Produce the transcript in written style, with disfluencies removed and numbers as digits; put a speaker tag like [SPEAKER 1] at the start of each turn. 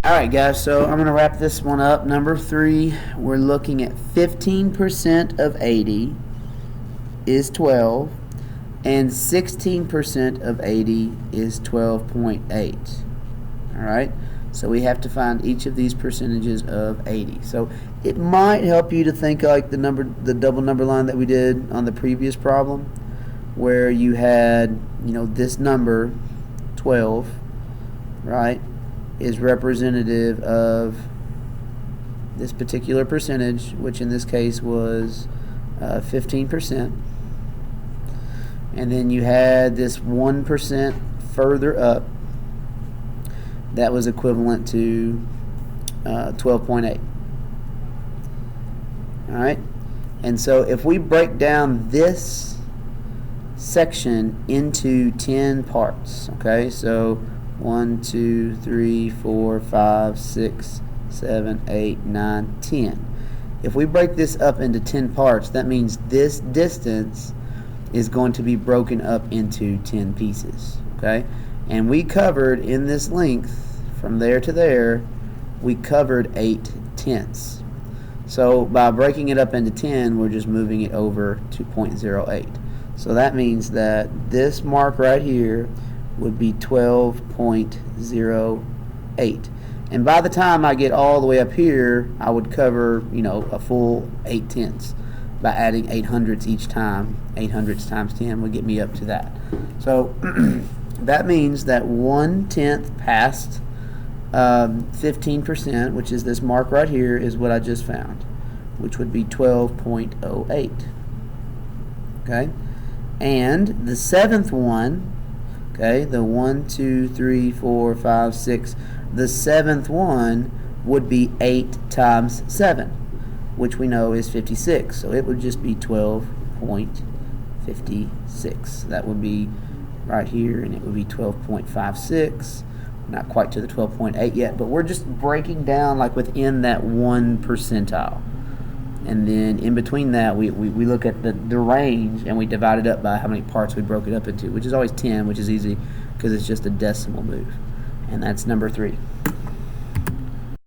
[SPEAKER 1] Alright guys, so I'm going to wrap this one up. Number 3, we're looking at 15% of 80 is 12, and 16% of 80 is 12.8. Alright, so we have to find each of these percentages of 80. So it might help you to think like the double number line that we did on the previous problem, where you had, this number, 12, right, is representative of this particular percentage, which in this case was 15%. And then you had this 1% further up that was equivalent to 12.8. Alright? And so if we break down this section into 10 parts, okay, so 1, 2, 3, 4, 5, 6, 7, 8, 9, 10. If we break this up into 10 parts, that means this distance is going to be broken up into 10 pieces, okay? And we covered in this length, from there to there, we covered 8/10. So by breaking it up into 10, we're just moving it over to 0.08. So that means that this mark right here would be 12.08. And by the time I get all the way up here, I would cover, a full 8/10 by adding 800ths each time. 800ths times 10 would get me up to that. So that means that 1/10 past 15%, which is this mark right here, is what I just found, which would be 12.08. Okay? And the seventh one, okay, the 1, 2, 3, 4, 5, 6, the seventh one would be 8 times 7, which we know is 56. So it would just be 12.56. That would be right here, and it would be 12.56. Not quite to the 12.8 yet, but we're just breaking down like within that 1 percentile. And then in between that, we look at the range, and we divide it up by how many parts we broke it up into, which is always 10, which is easy because it's just a decimal move. And that's number 3.